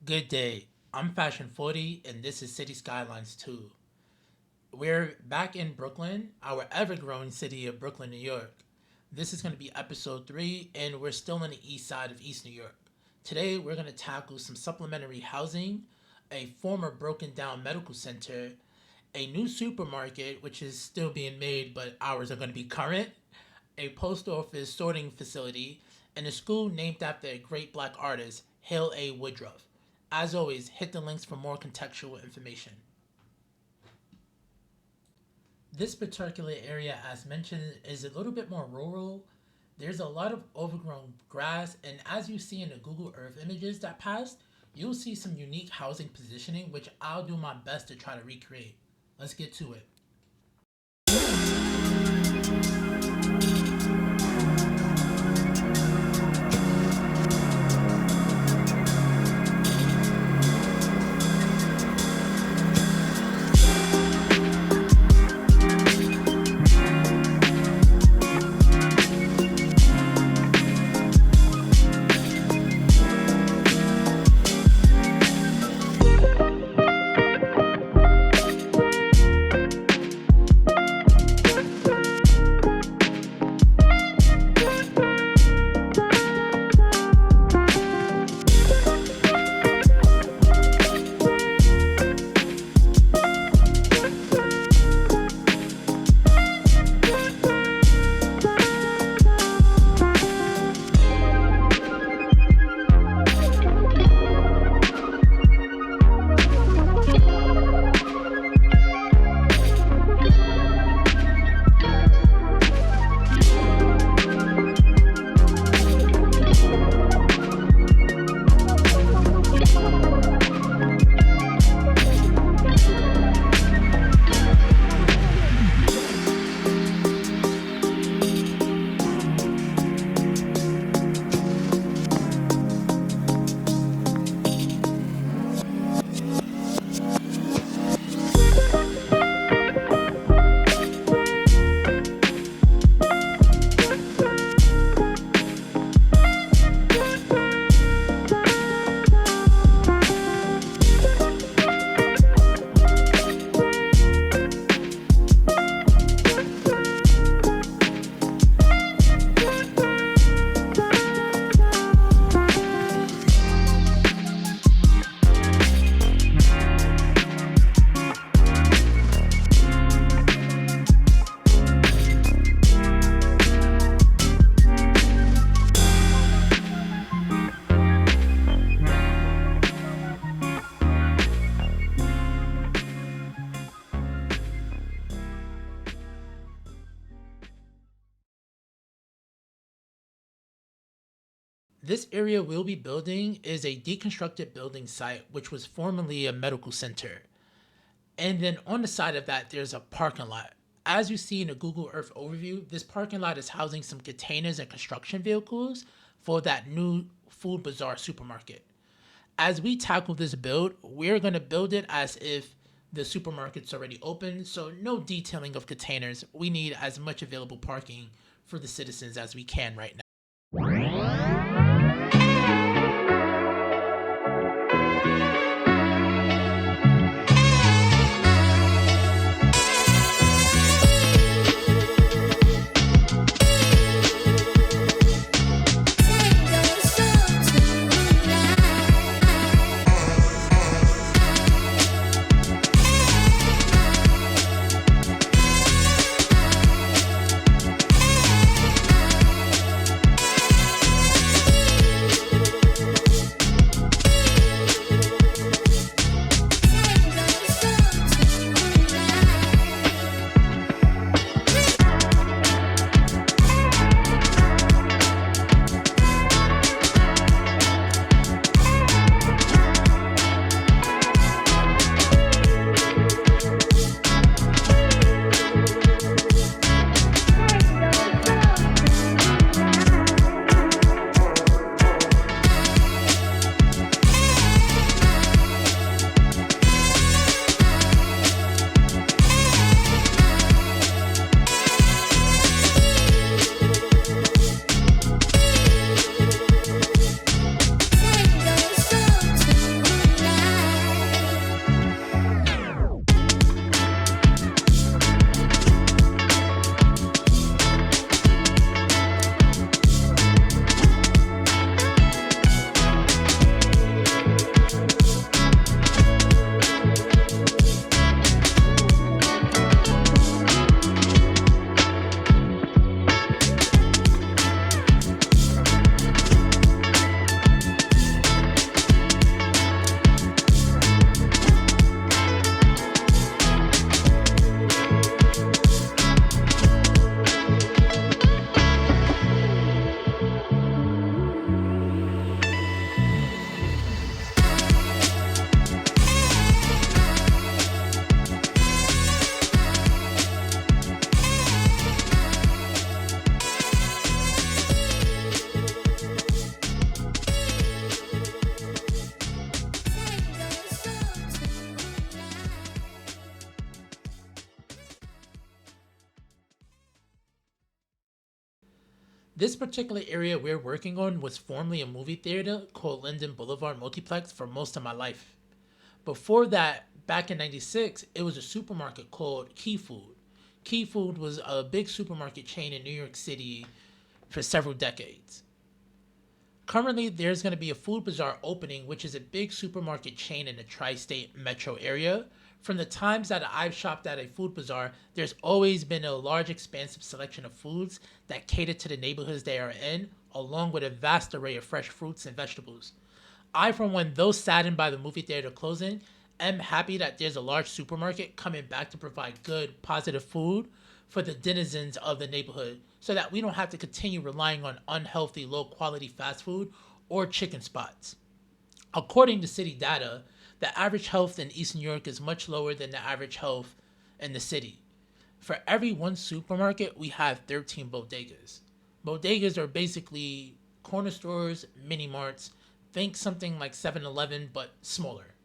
Good day. I'm Fashion 40 and this is City Skylines 2. We're back in Brooklyn, our ever-growing city of Brooklyn, New York. This is going to be episode 3 and we're still on the east side of East New York. Today we're going to tackle some supplementary housing, a former broken down medical center, a new supermarket which is still being made but hours are going to be current, a post office sorting facility, and a school named after a great black artist, Hale A. Woodruff. As always, hit the links for more contextual information. This particular area, as mentioned, is a little bit more rural. There's a lot of overgrown grass, and as you see in the Google Earth images that passed, you'll see some unique housing positioning, which I'll do my best to try to recreate. Let's get to it. This area we'll be building is a deconstructed building site which was formerly a medical center. And then on the side of that, there's a parking lot. As you see in the Google Earth overview, this parking lot is housing some containers and construction vehicles for that new food Bazaar supermarket. As we tackle this build, we're going to build it as if the supermarket's already open, so no detailing of containers. We need as much available parking for the citizens as we can right now. This particular area we're working on was formerly a movie theater called Linden Boulevard Multiplex for most of my life. Before that, back in 96, it was a supermarket called Key Food. Key Food was a big supermarket chain in New York City for several decades. Currently, there's going to be a Food Bazaar opening, which is a big supermarket chain in the tri-state metro area. From the times that I've shopped at a Food Bazaar, there's always been a large, expansive selection of foods that cater to the neighborhoods they are in, along with a vast array of fresh fruits and vegetables. I, for one, though saddened by the movie theater closing, am happy that there's a large supermarket coming back to provide good, positive food for the denizens of the neighborhood so that we don't have to continue relying on unhealthy, low quality fast food or chicken spots. According to city data, the average health in East New York is much lower than the average health in the city. For every one supermarket, we have 13 bodegas. Bodegas are basically corner stores, mini marts. Think something like 7-Eleven, but smaller.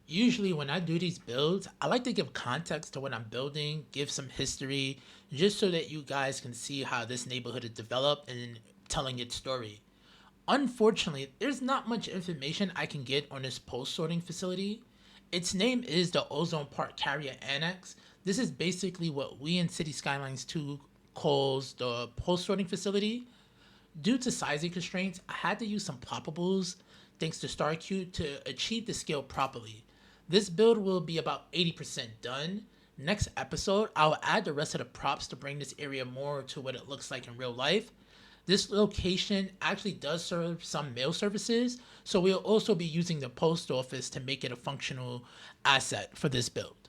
Usually, when I do these builds, I like to give context to what I'm building, give some history, just so that you guys can see how this neighborhood is developed and telling its story. Unfortunately, there's not much information I can get on this post sorting facility. Its name is the Ozone Park Carrier Annex. This is basically what we in City Skylines 2 calls the post sorting facility. Due to sizing constraints, I had to use some ploppables thanks to StarQ to achieve the scale properly. This build will be about 80% done. Next episode, I'll add the rest of the props to bring this area more to what it looks like in real life. This location actually does serve some mail services, so we'll also be using the post office to make it a functional asset for this build.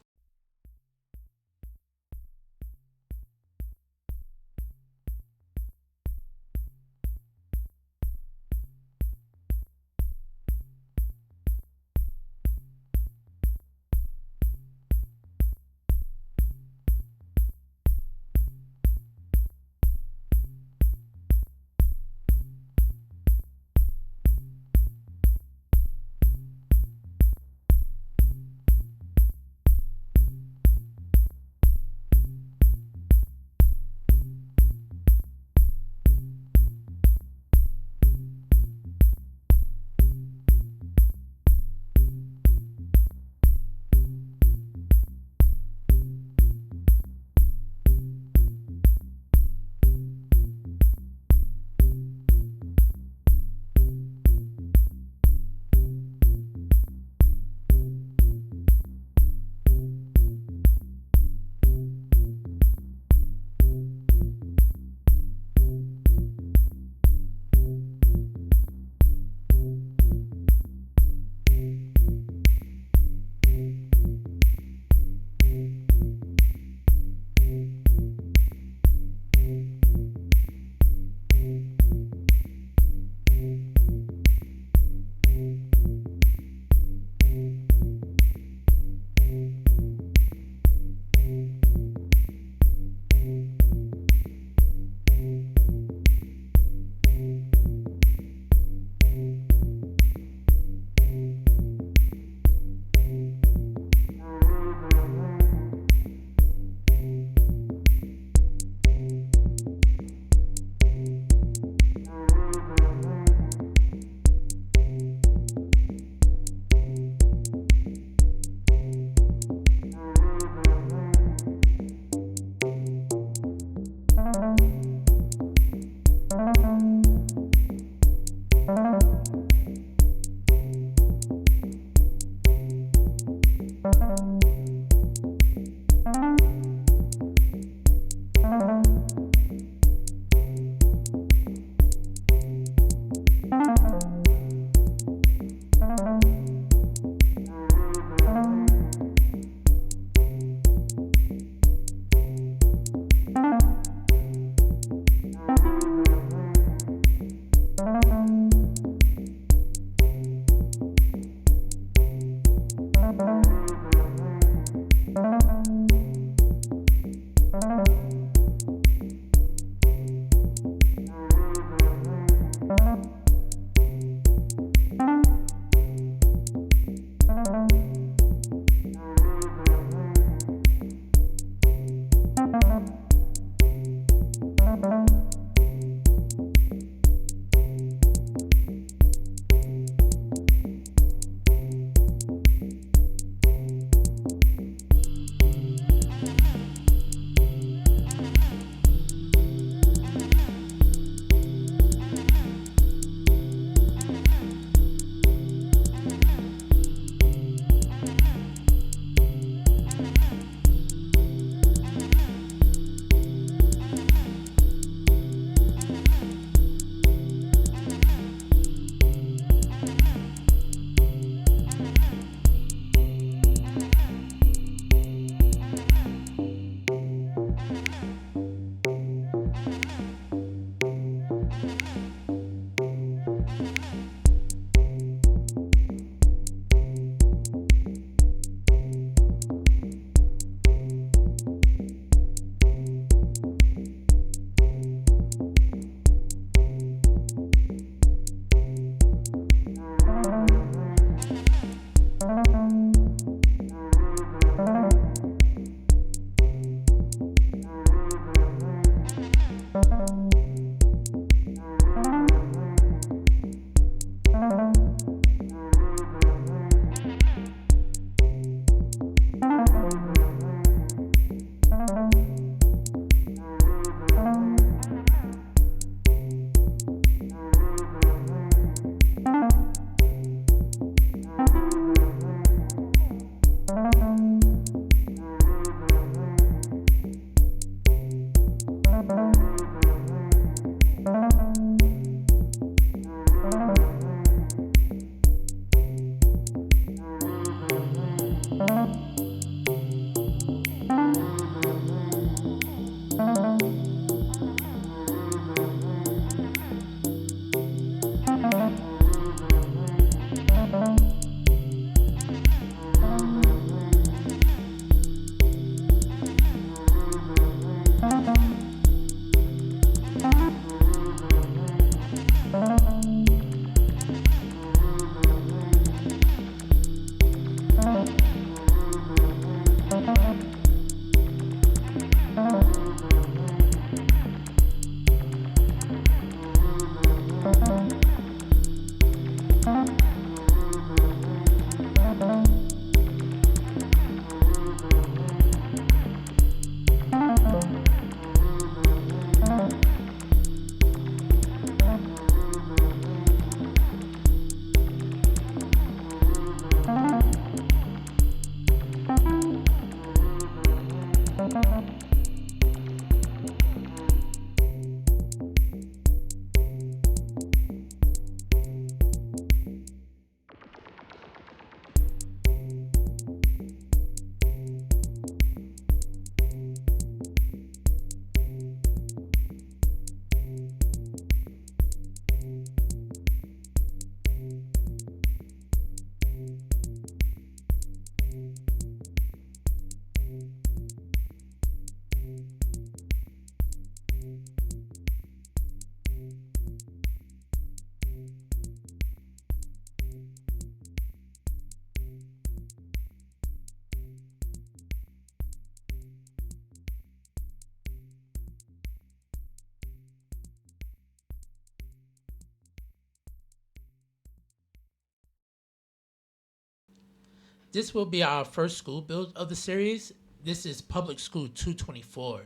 This will be our first school build of the series. This is Public School 224.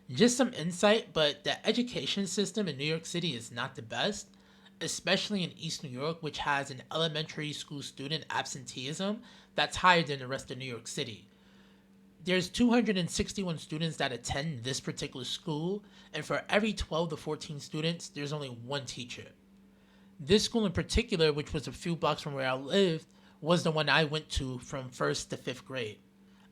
Just some insight, but the education system in New York City is not the best, especially in East New York, which has an elementary school student absenteeism that's higher than the rest of New York City. There's 261 students that attend this particular school, and for every 12 to 14 students, there's only one teacher. This school in particular, which was a few blocks from where I lived, was the one I went to from 1st to 5th grade.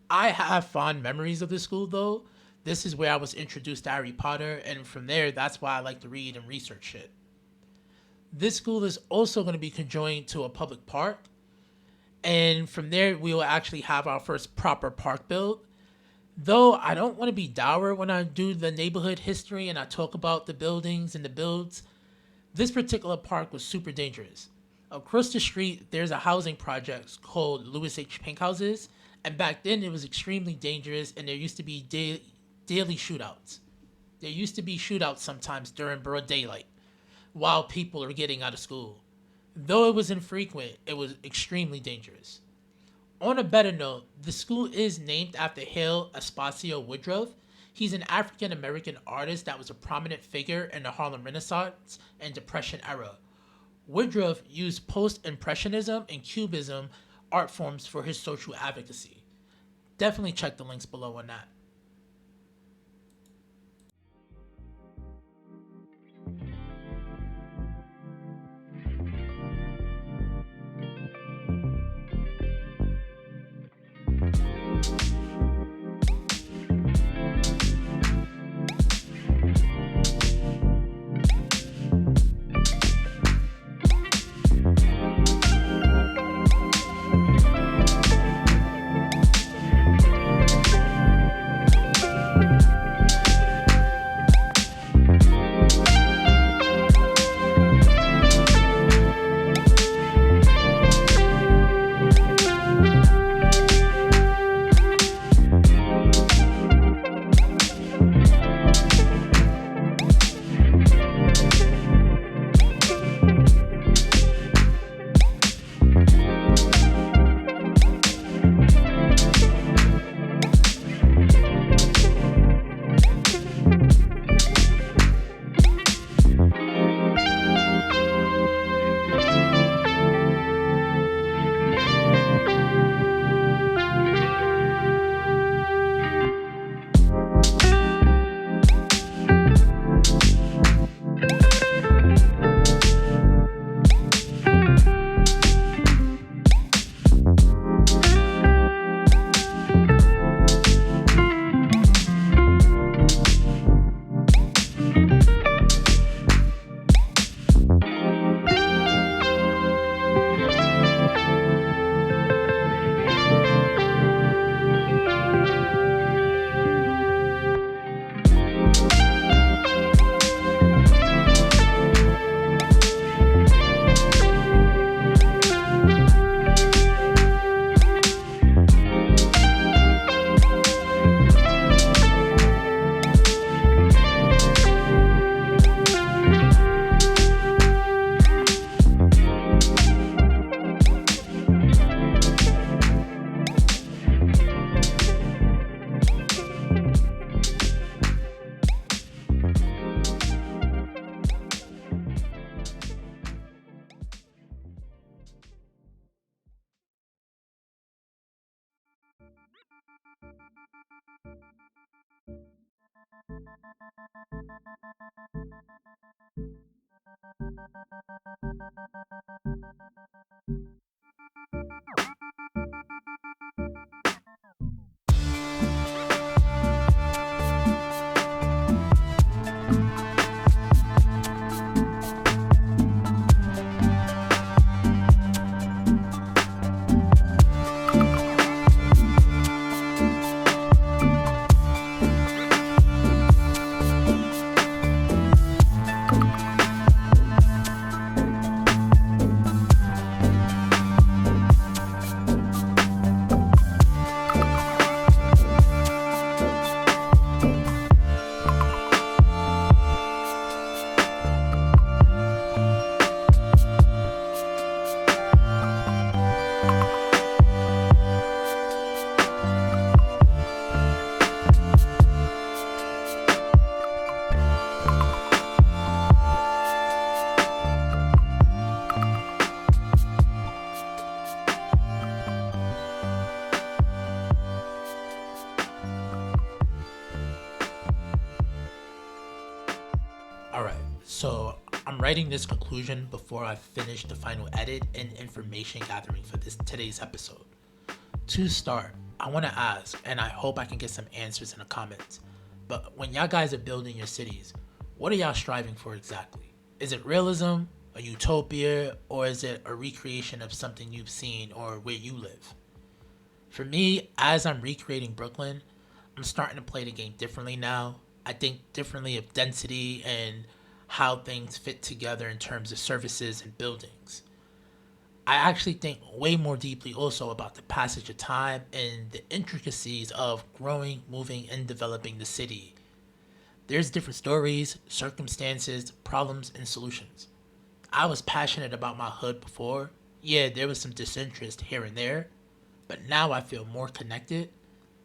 I have fond memories of this school though. This is where I was introduced to Harry Potter, and from there, that's why I like to read and research shit. This school is also going to be conjoined to a public park, and from there, we will actually have our first proper park build. Though I don't want to be dour when I do the neighborhood history and I talk about the buildings and the builds, this particular park was super dangerous. Across the street, there's a housing project called Louis H. Pink Houses, and back then it was extremely dangerous, and there used to be daily shootouts. There used to be shootouts sometimes during broad daylight while people are getting out of school. Though it was infrequent, it was extremely dangerous. On a better note, the school is named after Hale A. Woodruff. He's an African American artist that was a prominent figure in the Harlem Renaissance and Depression era. Woodruff used post-impressionism and cubism art forms for his social advocacy. Definitely check the links below on that. Alright, so I'm writing this conclusion before I finish the final edit and information gathering for today's episode. To start, I want to ask, and I hope I can get some answers in the comments, but when y'all guys are building your cities, what are y'all striving for exactly? Is it realism, a utopia, or is it a recreation of something you've seen or where you live? For me, as I'm recreating Brooklyn, I'm starting to play the game differently now. I think differently of density and how things fit together in terms of services and buildings. I actually think way more deeply also about the passage of time and the intricacies of growing, moving, and developing the city. There's different stories, circumstances, problems, and solutions. I was passionate about my hood before. Yeah, there was some disinterest here and there, but now I feel more connected,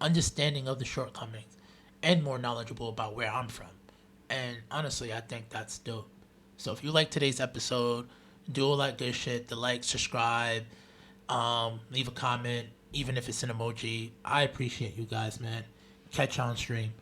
understanding of the shortcomings, and more knowledgeable about where I'm from. And honestly, I think that's dope. So if you like today's episode, do all that good shit, the like, subscribe, leave a comment, even if it's an emoji. I appreciate you guys, man. Catch you on stream.